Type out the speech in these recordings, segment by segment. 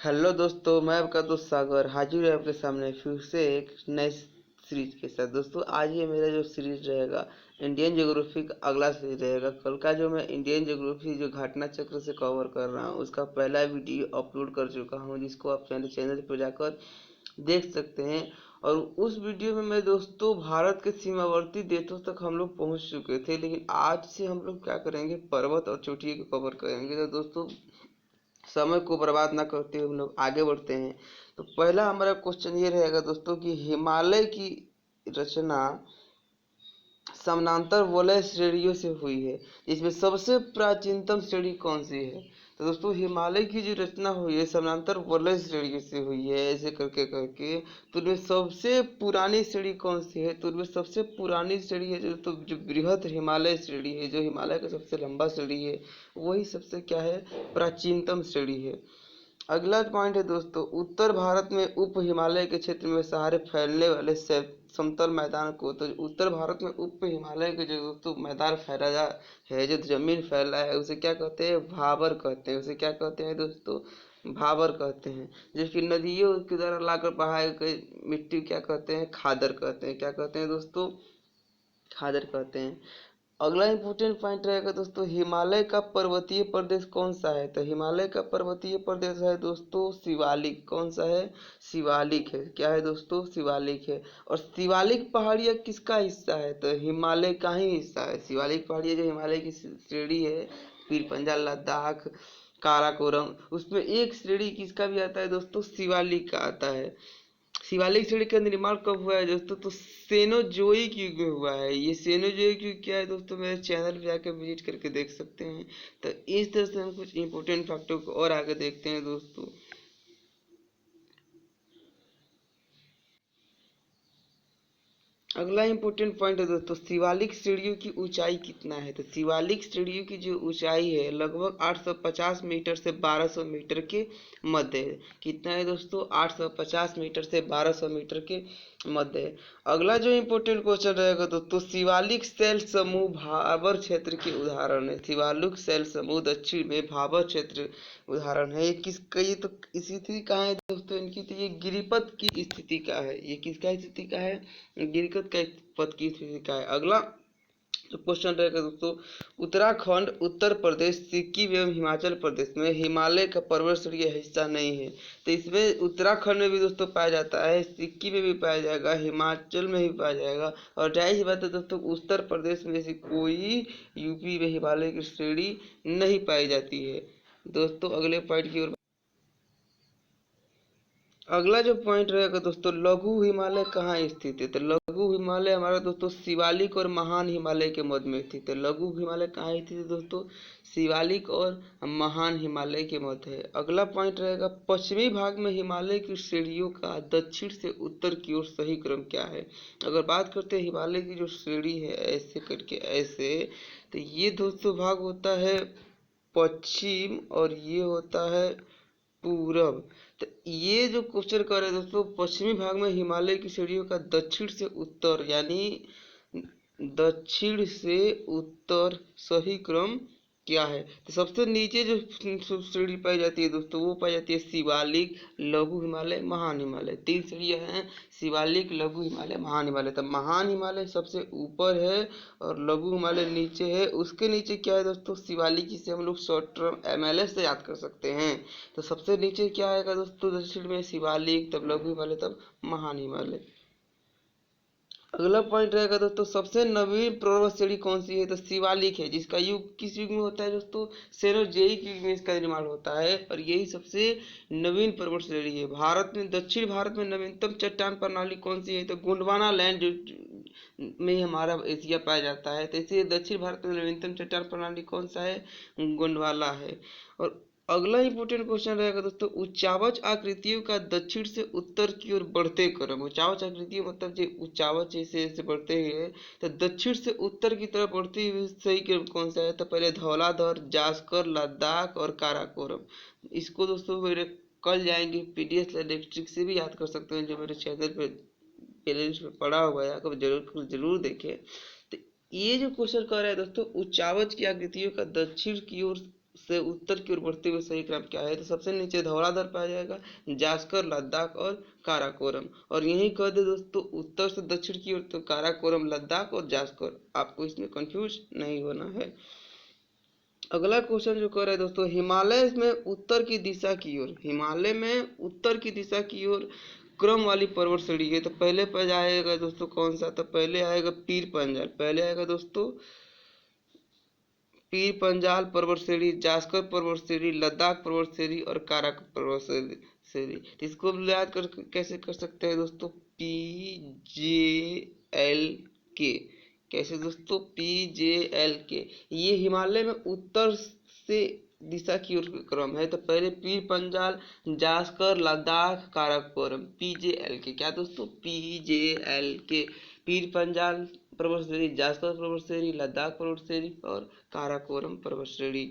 Hello दोस्तों, मैं आपका दोस्त सागर हाजिर है आपके सामने फिर से एक नए सीरीज के साथ। दोस्तों आज ये मेरा जो सीरीज रहेगा इंडियन ज्योग्राफी का अगला सीरीज रहेगा। कल का जो मैं इंडियन ज्योग्राफी जो घटना चक्र से कवर कर रहा हूँ उसका पहला वीडियो अपलोड कर चुका हूँ, जिसको आप चैनल पर जाकर देख सकते हैं। और उस वीडियो में मैं दोस्तों भारत के सीमावर्ती देशों तक हम लोग पहुंच चुके थे, लेकिन आज से हम लोग क्या करेंगे, पर्वत और चोटियों को कवर करेंगे। तो दोस्तों समय को बर्बाद ना करते हुए हम लोग आगे बढ़ते हैं। तो पहला हमारा क्वेश्चन ये रहेगा दोस्तों कि हिमालय की रचना समानांतर वलय श्रेणियों से हुई है, इसमें सबसे प्राचीनतम श्रेणी कौन सी है। तो दोस्तों हिमालय की जो रचना हुई है समानांतर वलय श्रेणियों से हुई है, ऐसे करके करके। तो उनमें सबसे पुरानी श्रेणी कौन सी है, तो उनमें सबसे पुरानी श्रेणी है जो बृहद हिमालय श्रेणी है, जो हिमालय का सबसे लंबा श्रेणी है, वही सबसे क्या है, प्राचीनतम श्रेणी है। अगला पॉइंट है दोस्तों, उत्तर भारत में उप हिमालय के क्षेत्र में सहारे फैलने वाले समतल मैदान को। तो उत्तर भारत में उप हिमालय के जो दोस्तों मैदान फैला है, जो जमीन फैला है, उसे क्या कहते हैं, भाबर कहते हैं। उसे क्या कहते हैं दोस्तों, भाबर कहते हैं। जिसकी नदियों के द्वारा लाकर बहाए गए मिट्टी क्या कहते हैं, खादर कहते हैं। क्या कहते हैं दोस्तों, खादर कहते हैं। अगला इंपॉर्टेंट पॉइंट रहेगा दोस्तों, हिमालय का पर्वतीय प्रदेश कौन सा है। तो हिमालय का पर्वतीय प्रदेश है दोस्तों शिवालिक। कौन सा है, शिवालिक है। क्या है दोस्तों, शिवालिक है। और शिवालिक पहाड़ियाँ किसका हिस्सा है, तो हिमालय का ही हिस्सा है। शिवालिक पहाड़ियाँ जो हिमालय की श्रेणी है, पीर पंजाल, लद्दाख, काराकोरम, उसमें एक श्रेणी किसका भी आता है दोस्तों, शिवालिक का आता है। शिवालिक श्रेणी का निर्माण कब हुआ है दोस्तों, तो सेनोजोइक युग में हुआ है। ये सेनोजोइक युग क्या है दोस्तों, मेरे चैनल पे जाकर विजिट करके देख सकते हैं। तो इस तरह से हम कुछ इंपॉर्टेंट फैक्टों को और आगे देखते हैं दोस्तों। अगला इंपॉर्टेंट पॉइंट है दोस्तों, शिवालिक श्रेणियों की ऊंचाई कितना है। तो शिवालिक श्रेणियों की जो ऊंचाई है लगभग 850 मीटर से 1200 मीटर के मध्य है। कितना है दोस्तों, 850 मीटर से 1200 मीटर के मध्य है। अगला जो इंपॉर्टेंट क्वेश्चन रहेगा दोस्तों, शिवालिक शैल समूह भाबर क्षेत्र के उदाहरण है। शिवालिक शैल समूह दक्षिण में भाबर क्षेत्र उदाहरण है। ये किसका, ये तो स्थिति कहाँ है दोस्तों इनकी, तो ये गिरिपथ की स्थिति का है। ये किसका स्थिति का है, गिरकत का पद की स्थिति का है। अगला जो क्वेश्चन रहेगा दोस्तों, उत्तराखंड, उत्तर प्रदेश, सिक्किम एवं हिमाचल प्रदेश में हिमालय का पर्वत श्रेणी हिस्सा नहीं है। तो इसमें उत्तराखंड में भी दोस्तों पाया जाता है, सिक्किम में भी पाया जाएगा, हिमाचल में भी पाया जाएगा। और जाहिर सी बात है दोस्तों, उत्तर प्रदेश में से कोई यूपी में हिमालय की श्रेणी नहीं पाई जाती है। दोस्तों अगले पॉइंट की ओर, अगला जो पॉइंट रहेगा दोस्तों, लघु हिमालय कहाँ स्थित है। तो लघु हिमालय हमारा दोस्तों शिवालिक और महान हिमालय के मध्य में स्थित है। लघु हिमालय कहाँ स्थित है दोस्तों, शिवालिक और महान हिमालय के मध्य है। अगला पॉइंट रहेगा, पश्चिमी भाग में हिमालय की श्रेणियों का दक्षिण से उत्तर की ओर सही क्रम क्या है। अगर बात करते हैं हिमालय की जो श्रेणी है ऐसे करके ऐसे, तो ये दोस्तों भाग होता है पश्चिम और ये होता है पूरब। तो ये जो क्वेश्चन कर रहे हैं दोस्तों, पश्चिमी भाग में हिमालय की श्रेणियों का दक्षिण से उत्तर, यानी दक्षिण से उत्तर सही क्रम क्या है। तो सबसे नीचे जो श्रेणी पाई जाती है दोस्तों, वो पाई जाती है शिवालिक, लघु हिमालय, महान हिमालय। तीन श्रेणियां हैं, शिवालिक, लघु हिमालय, महान हिमालय। तो महान हिमालय सबसे ऊपर है और लघु हिमालय नीचे है। उसके नीचे क्या है दोस्तों, शिवालिक, जिसे हम लोग शॉर्ट टर्म एमएलएस से याद कर सकते हैं। तो सबसे नीचे क्या आएगा दोस्तों, दक्षिण में शिवालिक, तब लघु हिमालय, तब महान हिमालय। अगला पॉइंट रहेगा दोस्तों, सबसे नवीन पर्वत श्रेणी कौन सी है। तो शिवालिक है, जिसका युग किस युग में होता है दोस्तों, सेनोजोइक युग में इसका निर्माण होता है। और यही सबसे नवीन पर्वत श्रेणी है। भारत में, दक्षिण भारत में नवीनतम चट्टान प्रणाली कौन सी है, तो गोंडवाना लैंड में हमारा एशिया पाया जाता है। तो इसलिए दक्षिण भारत में नवीनतम चट्टान प्रणाली कौन सा है, गोंडवाना है। और अगला इंपॉर्टेंट क्वेश्चन रहेगा दोस्तों, उच्चावच आकृतियों का दक्षिण से उत्तर की ओर बढ़ते क्रम। उच्चावच आकृतियों मतलब जो उच्चावच जैसे जैसे बढ़ते हुए, तो दक्षिण से उत्तर की तरफ बढ़ते हुए सही क्रम कौन सा है। तो पहले धौलाधर, जास्कर, लद्दाख और काराकोरम। इसको दोस्तों मेरे कल जाएंगे पीडीएस इलेक्ट्रिक से भी याद कर सकते हैं, जो मेरे चैनल पे प्लेलिस्ट में पड़ा हुआ है, आप जरूर जरूर देखें। तो ये जो क्वेश्चन कर रहा है दोस्तों, उच्चावच की आकृतियों का दक्षिण की ओर से उत्तर की ओर बढ़ते हुए सही क्रम क्या है? तो सबसे नीचे धौलाधर पाया जाएगा, जास्कर, लद्दाख और काराकोरम। और यही कह दे दोस्तों उत्तर से दक्षिण की ओर तो काराकोरम, लद्दाख और जास्कर। आपको इसमें कंफ्यूज नहीं होना है। अगला क्वेश्चन जो कर रहे हैं दोस्तों, हिमालय में उत्तर की दिशा की ओर, हिमालय में उत्तर की दिशा की ओर क्रम वाली पर्वत श्रेणी है। तो पहले पर आएगा दोस्तों कौन सा? तो पहले आएगा पीर पंजाल, पहले आएगा दोस्तों पीर पंजाल पर्वत श्रेणी, जास्कर पर्वत श्रेणी, लद्दाख पर्वत श्रेणी और काराक पर्वत श्रेणी। तो इसको हम याद कर कैसे कर सकते हैं दोस्तों? PJLK। कैसे दोस्तों? PJLK। ये हिमालय में उत्तर से दिशा की ओर क्रम है। तो पहले पीर पंजाल, जास्कर, लद्दाख, काराकोरम, PJLK। क्या दोस्तों? PJLK। पीर पंजाल पर्वत श्रेणी, जास्कर पर्वत श्रेणी, लद्दाख पर्वत श्रेणी और काराकोरम पर्वत श्रेणी।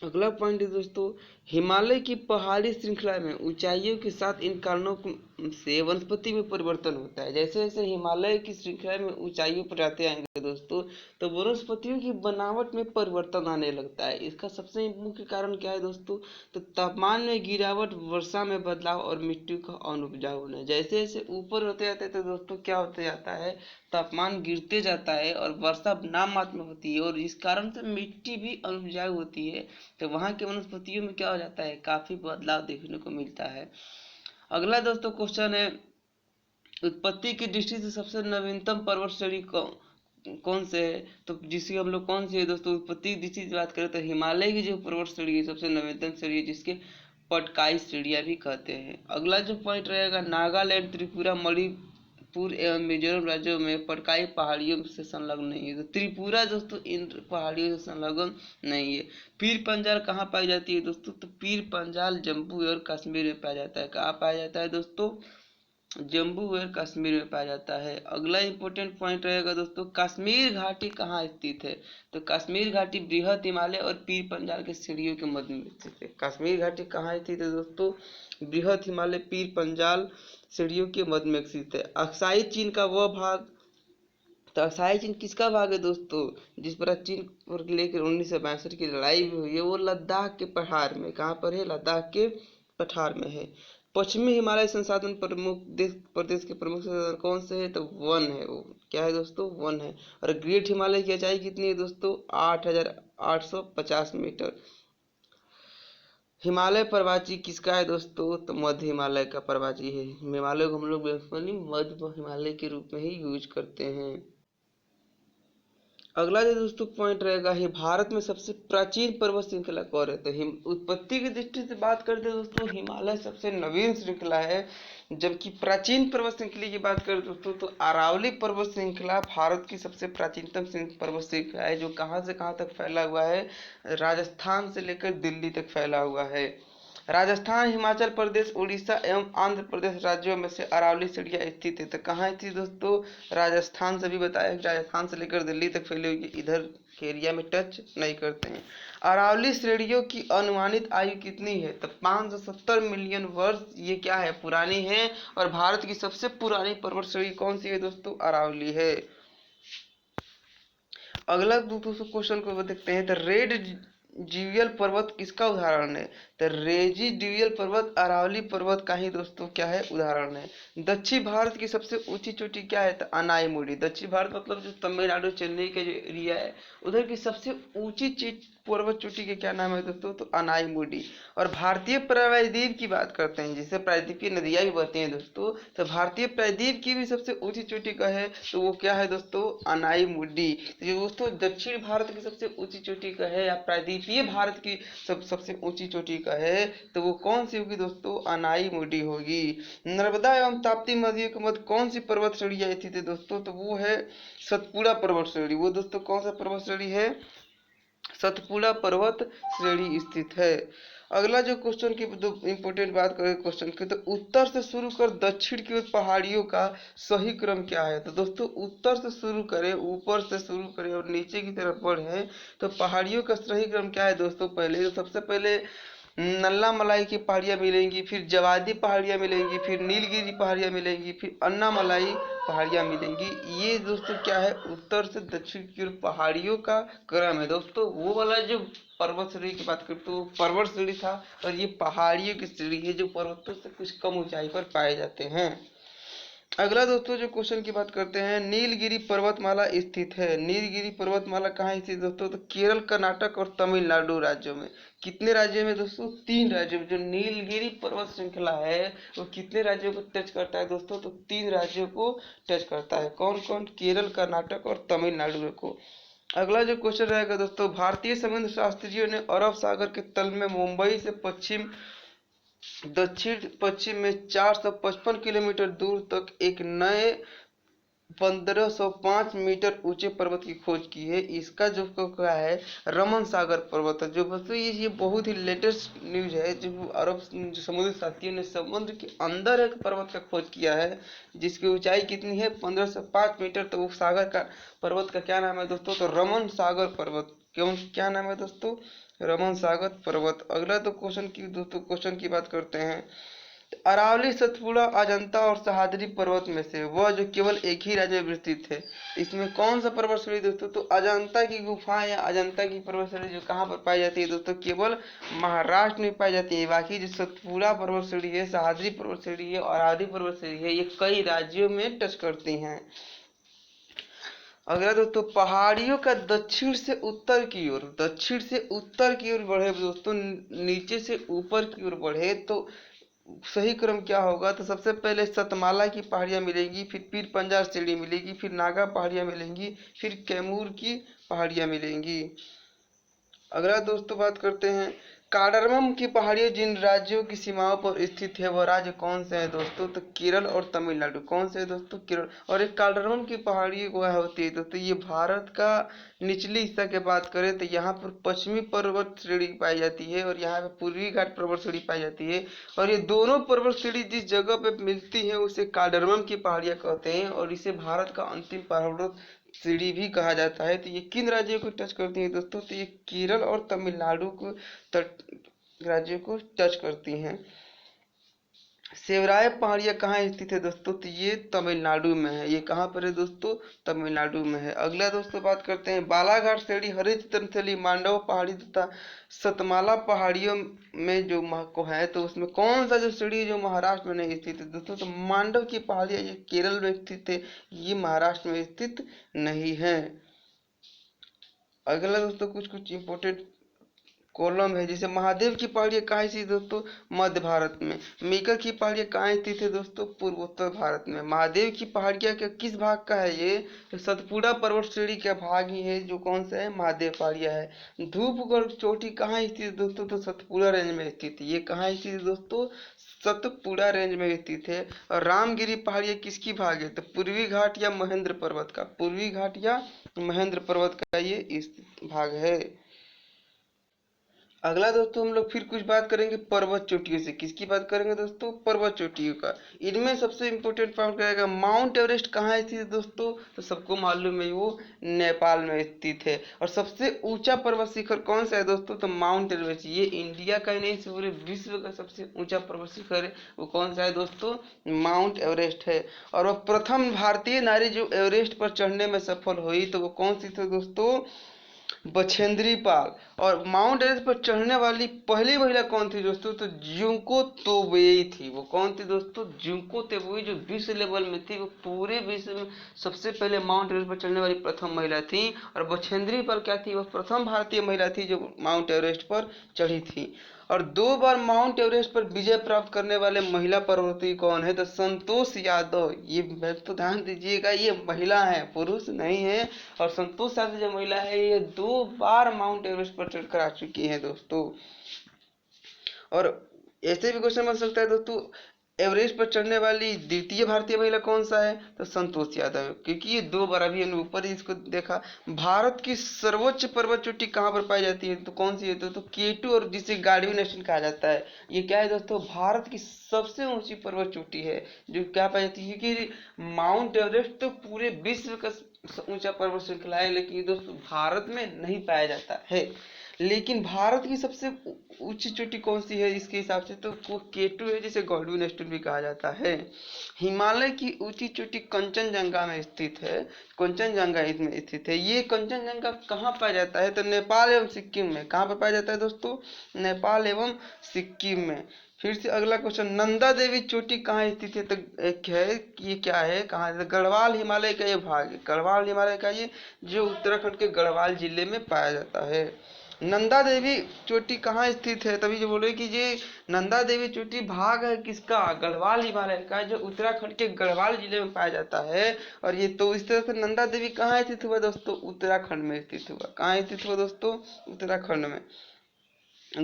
अगला पॉइंट है दोस्तों, हिमालय की पहाड़ी श्रृंखला में ऊंचाइयों के साथ इन कारणों से वनस्पति में परिवर्तन होता है। जैसे जैसे हिमालय की श्रृंखला में ऊंचाइयों पर जाते आएंगे दोस्तों, तो वनस्पतियों की बनावट में परिवर्तन आने लगता है। इसका सबसे मुख्य कारण क्या है दोस्तों? तो तापमान में गिरावट, वर्षा में बदलाव और मिट्टी का अनुपजाऊ होना। जैसे जैसे ऊपर होते जाते हैं तो दोस्तों क्या होते जाता है? तापमान गिरते जाता है और वर्षा नाम मात्र में होती है और इस कारण से मिट्टी भी अनुपजाऊ होती है। तो वहाँ के वनस्पतियों में क्या हो जाता है? काफी बदलाव देखने को मिलता है। अगला दोस्तों क्वेश्चन है, उत्पत्ति की दृष्टि से सबसे नवीनतम पर्वत श्रेणी कौन से है? तो जिसकी हम लोग कौन सी है दोस्तों? उत्पत्ति की दृष्टि से बात करें तो हिमालय की जो पर्वत श्रेणी है सबसे नवीनतम श्रेणी है, जिसके पटकाई श्रेणियां भी कहते हैं। अगला जो पॉइंट रहेगा, नागालैंड, त्रिपुरा, मणिपुर एवं मिजोरम राज्यों में पटकाई पहाड़ियों से संलग्न नहीं है। तो त्रिपुरा दोस्तों इन पहाड़ियों से संलग्न नहीं है। पीर पंजाल कहाँ पाई जाती है दोस्तों? तो पीर पंजाल जम्मू और कश्मीर में पाया जाता है। कहाँ पाया जाता है दोस्तों? जम्मू और कश्मीर में पाया जाता है। अगला इंपॉर्टेंट पॉइंट रहेगा दोस्तों, कश्मीर घाटी कहाँ स्थित है? तो कश्मीर घाटी बृहद हिमालय और पीर पंजाल के श्रेणियों के मध्य में स्थित है। कश्मीर घाटी कहाँ स्थित है दोस्तों? बृहद हिमालय, पीर पंजाल श्रेणियों के मध्य में स्थित है। अक्साई चीन का वह भाग, तो अक्साई चीन किसका भाग है दोस्तों? जिस पर चीन पर लेकर 1962 की लड़ाई भी हुई है, वो लद्दाख के पठार में। कहाँ पर है? लद्दाख के पठार में है। पश्चिमी हिमालय संसाधन प्रमुख प्रदेश के प्रमुख संसाधन कौन से है? तो वन है। वो क्या है दोस्तों? वन है। और ग्रेट हिमालय की ऊंचाई कितनी है दोस्तों? 8,850 मीटर। हिमालय पर्वतची किसका है दोस्तों? तो मध्य हिमालय का पर्वतची है। हिमालय को हम लोग मध्य हिमालय के रूप में ही यूज करते हैं। अगला जो दोस्तों पॉइंट रहेगा, है भारत में सबसे प्राचीन पर्वत श्रृंखला कौन है? तो उत्पत्ति की दृष्टि से बात करते हैं दोस्तों, हिमालय सबसे नवीन श्रृंखला है। जबकि प्राचीन पर्वत श्रृंखला की बात करें दोस्तों, तो अरावली पर्वत श्रृंखला भारत की सबसे प्राचीनतम पर्वत श्रृंखला है, जो कहाँ से कहाँ तक फैला हुआ है? राजस्थान से लेकर दिल्ली तक फैला हुआ है। राजस्थान, हिमाचल प्रदेश, उड़ीसा एवं आंध्र प्रदेश राज्यों में से अरावली श्रेणियां स्थित है। तो कहाँ स्थित दोस्तों? राजस्थान से भी बताया, राजस्थान से लेकर दिल्ली तक फैली हुई, इधर के एरिया में टच नहीं करते हैं। अरावली श्रेणियों की अनुमानित आयु कितनी है? तो 570 मिलियन वर्ष ये क्या है? पुरानी है। और भारत की सबसे पुरानी पर्वत श्रेणी कौन सी है दोस्तों? अरावली है। अगला दोस्तों क्वेश्चन को देखते हैं, तो रेड ड्यूयल पर्वत किसका उदाहरण है? तो रेजिड्यूयल पर्वत अरावली पर्वत का ही दोस्तों क्या है? उदाहरण है। दक्षिण भारत की सबसे ऊंची चोटी क्या है? तो अनाईमुडी। दक्षिण भारत मतलब जो तमिलनाडु, चेन्नई का जो एरिया है, उधर की सबसे ऊंची पर्वत चोटी के क्या नाम है दोस्तों? तो अनाईमुडी। और भारतीय प्रायद्वीप की बात करते हैं, जिससे प्रायद्वीपीय नदियां भी बहती हैं दोस्तों, तो भारतीय प्रायद्वीप की भी सबसे ऊंची चोटी का है, तो वो क्या है दोस्तों? अनाईमुडी। तो ये दोस्तों दक्षिण भारत की सबसे ऊंची चोटी का है या प्रायद्वीपीय भारत की सबसे ऊंची चोटी का है, तो वो कौन सी होगी दोस्तों? अनाईमुडी होगी। नर्मदा एवं ताप्ती नदियों के मध्य कौन सी पर्वत श्रेणी स्थित है दोस्तों? तो वो है सतपुड़ा पर्वत श्रेणी। वो दोस्तों कौन सा पर्वत श्रेणी है? सतपुड़ा पर्वत श्रेणी स्थित है। अगला जो क्वेश्चन की इंपोर्टेंट बात करें क्वेश्चन की, तो उत्तर से शुरू कर दक्षिण की ओर पहाड़ियों का सही क्रम क्या है? तो दोस्तों उत्तर से शुरू करें, ऊपर से शुरू करें और नीचे की तरफ बढ़े तो पहाड़ियों का सही क्रम क्या है दोस्तों? पहले तो सबसे पहले नल्ला मलाई की पहाड़ियाँ मिलेंगी, फिर जवादी पहाड़ियाँ मिलेंगी, फिर नीलगिरी पहाड़ियाँ मिलेंगी, फिर अन्नामलाई पहाड़ियाँ मिलेंगी। ये दोस्तों क्या है, उत्तर से दक्षिण की ओर पहाड़ियों का क्रम है दोस्तों। वो वाला जो पर्वत श्रेणी की बात करते तो पर्वत श्रेणी था, और ये पहाड़ियों की श्रेणी है जो पर्वतों से कुछ कम ऊंचाई पर पाए जाते हैं। अगला दोस्तों जो क्वेश्चन की बात करते हैं, नीलगिरी पर्वतमाला स्थित है। नीलगिरी पर्वतमाला कहाँ स्थित है दोस्तों? तो केरल, कर्नाटक और तमिलनाडु राज्यों में। कितने राज्यों में दोस्तों? 3 राज्यों में। जो नीलगिरी पर्वत श्रृंखला है वो कितने राज्यों को टच करता है दोस्तों? तो 3 राज्यों को टच करता है। कौन कौन? केरल, कर्नाटक और तमिलनाडु को। अगला जो क्वेश्चन रहेगा दोस्तों, भारतीय समुद्र शास्त्रियों ने अरब सागर के तल में मुंबई से दक्षिण पश्चिम में 455 किलोमीटर दूर तक एक नए 1505 मीटर ऊंचे पर्वत की खोज की है। इसका जो क्या है, रमन सागर पर्वत है। जो बच्चों ये बहुत ही लेटेस्ट न्यूज है, जो अरब जो समुद्र साथियों ने समुद्र के अंदर एक पर्वत का खोज किया है जिसकी ऊंचाई कितनी है, 1505 मीटर। तो वो सागर का पर्वत का क्या नाम है दोस्तों? तो रमन सागर पर्वत। क्यों, क्या नाम है दोस्तों? रमन सागर पर्वत। अगला तो क्वेश्चन की बात करते हैं। अरावली, सतपुड़ा, अजंता और सह्याद्री पर्वत में से वह जो केवल एक ही राज्य में विस्तृत है, इसमें कौन सा पर्वत श्रेणी दोस्तों? तो अजंता की गुफा या अजंता की पर्वत श्रेणी जो कहाँ पर पाई जाती है दोस्तों? केवल महाराष्ट्र में पाई जाती है। बाकी जो सतपुड़ा पर्वत श्रेणी है, सह्याद्री पर्वत श्रेणी है और अरावली पर्वत श्रेणी है, ये कई राज्यों में टच करती हैं। अगला दोस्तों, पहाड़ियों का दक्षिण से उत्तर की ओर बढ़े दोस्तों, नीचे से ऊपर की ओर बढ़े तो सही क्रम क्या होगा? तो सबसे पहले सतमाला की पहाड़ियाँ मिलेंगी, फिर पीर पंजाल श्रेणी मिलेगी, फिर नागा पहाड़ियाँ मिलेंगी, फिर कैमूर की पहाड़ियाँ मिलेंगी। अगला दोस्तों बात करते हैं, कार्डरमम की पहाड़ियाँ जिन राज्यों की सीमाओं पर स्थित है वह राज्य कौन से हैं दोस्तों? तो केरल और तमिलनाडु। कौन से है दोस्तों? केरल। और एक कार्डरमम की पहाड़ी वह होती है दोस्तों, ये भारत का निचली हिस्सा की बात करें तो यहाँ पर पश्चिमी पर्वत श्रेणी पाई जाती है और यहाँ पे पूर्वी घाट पर्वत श्रेणी पाई जाती है। और ये दोनों पर्वत श्रेणी जिस जगह पे मिलती है उसे कार्डरमम की पहाड़ियाँ कहते हैं और इसे भारत का अंतिम पर्वत श्रेणी भी कहा जाता है। तो ये किन राज्यों को टच करती है दोस्तों? तो ये केरल और तमिलनाडु को तट राज्यों को टच करती हैं। सेवराय पहाड़ियाँ कहाँ स्थित है दोस्तों? तो ये तमिलनाडु में है। ये कहाँ पर है दोस्तों? तमिलनाडु में है। अगला दोस्तों बात करते हैं, बालाघाट श्रेणी, हरित तंथली, मांडव पहाड़ी तथा सतमाला पहाड़ियों में जो को है, तो उसमें कौन सा जो श्रेणी जो महाराष्ट्र में नहीं स्थित है दोस्तों? तो मांडव की पहाड़ियाँ ये केरल में स्थित है, ये महाराष्ट्र में स्थित नहीं है। अगला दोस्तों कुछ कुछ इंपोर्टेंट कॉलम है, जैसे महादेव की पहाड़ियाँ कहाँ स्थित है दोस्तों? मध्य भारत में। मीका की पहाड़ियाँ कहाँ स्थित है दोस्तों? पूर्वोत्तर भारत में। महादेव की पहाड़ियाँ के किस भाग का है ये? तो सतपुड़ा पर्वत श्रेणी का भाग ही है, जो कौन सा है? महादेव पहाड़ियाँ है। धूपगढ़ चोटी कहाँ स्थित है दोस्तों? तो सतपुड़ा रेंज में स्थित है। ये कहाँ स्थित है दोस्तों? सतपुड़ा रेंज में स्थित है। और रामगिरी पहाड़ियाँ किसकी भाग है? तो पूर्वी घाट या महेंद्र पर्वत का। पूर्वी घाट या महेंद्र पर्वत का ये इस भाग है। अगला दोस्तों हम लोग फिर कुछ बात करेंगे पर्वत चोटियों से। किसकी बात करेंगे दोस्तों? पर्वत चोटियों का। इनमें सबसे इम्पोर्टेंट पॉइंट क्या रहेगा? माउंट एवरेस्ट कहाँ स्थित है दोस्तों? तो सबको मालूम है वो नेपाल में स्थित है। और सबसे ऊंचा पर्वत शिखर कौन सा है दोस्तों? तो माउंट एवरेस्ट। ये इंडिया का ही नहीं पूरे विश्व का सबसे ऊंचा पर्वत शिखर है, वो कौन सा है दोस्तों? माउंट एवरेस्ट है। और वह प्रथम भारतीय नारी जो एवरेस्ट पर चढ़ने में सफल हुई, तो वो कौन सी थी दोस्तों? बछेंद्री पाल। और माउंट एवरेस्ट पर चढ़ने वाली पहली महिला कौन थी दोस्तों? तो जुंको तोबेई थी। वो कौन थी दोस्तों? जुंको तोबेई, जो विश्व लेवल में थी, वो पूरे विश्व में सबसे पहले माउंट एवरेस्ट पर चढ़ने वाली प्रथम महिला थी। और बछेंद्री पाल क्या थी? वह प्रथम भारतीय महिला थी जो माउंट एवरेस्ट पर चढ़ी थी। और 2 बार माउंट एवरेस्ट पर विजय प्राप्त करने वाले महिला पर्वतीय कौन है? तो संतोष यादव। ये तो ध्यान दीजिएगा, ये महिला है, पुरुष नहीं है। और संतोष यादव जो महिला है, ये 2 बार माउंट एवरेस्ट पर चढ़कर आ चुकी है दोस्तों। और ऐसे भी क्वेश्चन बन सकता है दोस्तों, एवरेस्ट पर चढ़ने वाली द्वितीय भारतीय महिला कौन सा है? तो संतोष यादव, क्योंकि ये 2 बार, अभी हमने ऊपर ही इसको देखा। भारत की सर्वोच्च पर्वत चोटी कहाँ पर पाई जाती है? तो कौन सी है? तो केटू, और जिसे गार्डविन नेशन कहा जाता है। ये क्या है दोस्तों? भारत की सबसे ऊंची पर्वत चोटी है, जो क्या पाई जाती है? क्योंकि माउंट एवरेस्ट तो पूरे विश्व का ऊंचा पर्वत श्रृंखला है, लेकिन ये दोस्तों भारत में नहीं पाया जाता है। लेकिन भारत की सबसे ऊंची चोटी कौन सी है इसके हिसाब से, तो वो केटू है, जिसे गॉडविन स्टोन भी कहा जाता है। हिमालय की ऊंची चोटी कंचनजंगा में स्थित है, कंचनजंगा इसमें स्थित है। ये कंचनजंगा कहाँ पाया जाता है, तो नेपाल एवं सिक्किम में। कहाँ पर पाया जाता है दोस्तों, नेपाल एवं सिक्किम में। फिर से अगला क्वेश्चन, नंदा देवी चोटी कहाँ स्थित है, तो एक है, ये क्या है, कहाँ है, गढ़वाल हिमालय का ये भाग है, गढ़वाल हिमालय का ये, जो उत्तराखंड के गढ़वाल जिले में पाया जाता है। नंदा देवी चोटी कहाँ स्थित है, तभी जो बोले कि ये नंदा देवी चोटी भाग है किसका, गढ़वाल हिमालय का, जो उत्तराखंड के गढ़वाल जिले में पाया जाता है। और ये तो इस तरह से नंदा देवी कहाँ स्थित हुआ दोस्तों, उत्तराखंड में स्थित हुआ। कहाँ स्थित हुआ दोस्तों, उत्तराखंड में।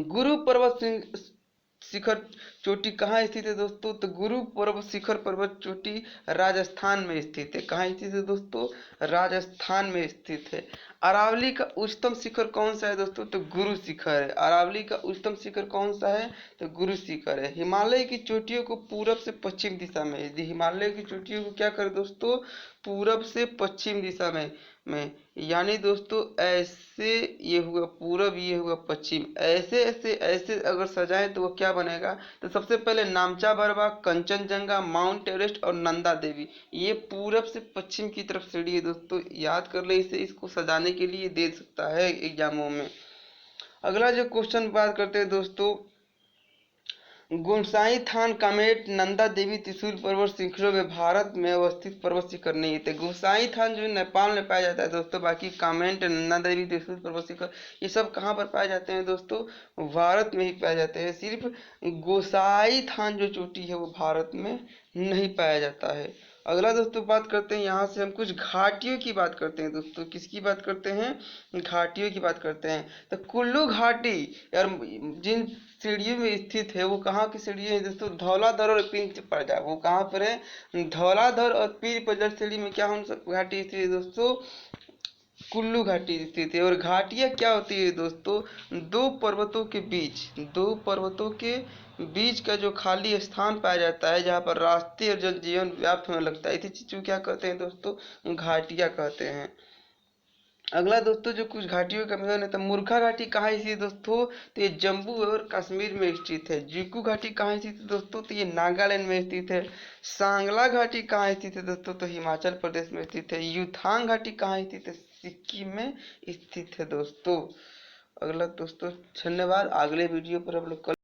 गुरु पर्वत शिखर चोटी कहाँ स्थित है दोस्तों, तो गुरु पर्वत शिखर पर्वत चोटी राजस्थान में स्थित है। कहाँ स्थित है दोस्तों, राजस्थान में स्थित है। अरावली का उच्चतम शिखर कौन सा है दोस्तों, तो गुरु शिखर है। अरावली का उच्चतम शिखर कौन सा है, तो गुरु शिखर है। हिमालय की चोटियों को पूरब से पश्चिम दिशा में, यदि हिमालय की चोटियों को क्या करे दोस्तों, पूरब से पश्चिम दिशा में यानी दोस्तों ऐसे, ये हुआ पूरब, ये हुआ पश्चिम, ऐसे ऐसे ऐसे अगर सजाएं तो वो क्या बनेगा, तो सबसे पहले नामचा बरवा, कंचनजंगा, माउंट एवरेस्ट और नंदा देवी, ये पूरब से पश्चिम की तरफ सीढ़ी है दोस्तों। याद कर ले इसे, इसको सजाने के लिए दे सकता है एग्जामों में। अगला जो क्वेश्चन बात करते हैं दोस्तों, गोसाई थान कामेट नंदा देवी त्रिशूल पर्वत शिखरों में भारत में अवस्थित पर्वत शिखर नहीं थे। गोसाई थान जो नेपाल में पाया जाता है दोस्तों, बाकी कामेट नंदा देवी त्रिशूल पर्वत शिखर ये सब कहाँ पर पाए जाते हैं दोस्तों, भारत में ही पाए जाते हैं। सिर्फ गोसाई थान जो चोटी है वो भारत में नहीं पाया जाता है। अगला दोस्तों बात करते हैं, यहाँ से हम कुछ घाटियों की बात करते हैं दोस्तों। किसकी बात करते हैं, घाटियों की बात करते हैं। तो कुल्लू घाटी यार जिन सीढ़ियों में स्थित है, वो कहाँ की सीढ़ी है दोस्तों, धौलाधर और पीर पर्दा, वो कहाँ पर है, धौलाधर और पीर पर्दा सीढ़ी में क्या घाटी स्थित है दोस्तों, कुल्लू घाटी स्थित है। और घाटियां क्या होती है दोस्तों, दो पर्वतों के बीच, दो पर्वतों के बीच का जो खाली स्थान पाया जाता है, जहाँ पर राष्ट्रीय और जल जीवन व्याप्त होने लगता है, इसी चीज को क्या कहते हैं दोस्तों, घाटियां कहते हैं। अगला दोस्तों जो कुछ घाटियों का मिलन है, तो मूर्खा घाटी कहाँ स्थित है दोस्तों, तो ये जम्मू और कश्मीर में स्थित है। जीकू घाटी कहाँ स्थित है दोस्तों, तो ये नागालैंड में स्थित है। सांगला घाटी कहाँ स्थित है दोस्तों, तो हिमाचल प्रदेश में स्थित है। युथांग घाटी कहाँ स्थित है, सिक्किम में स्थित है दोस्तों। अगला दोस्तों धन्यवाद, अगले वीडियो पर हम लोग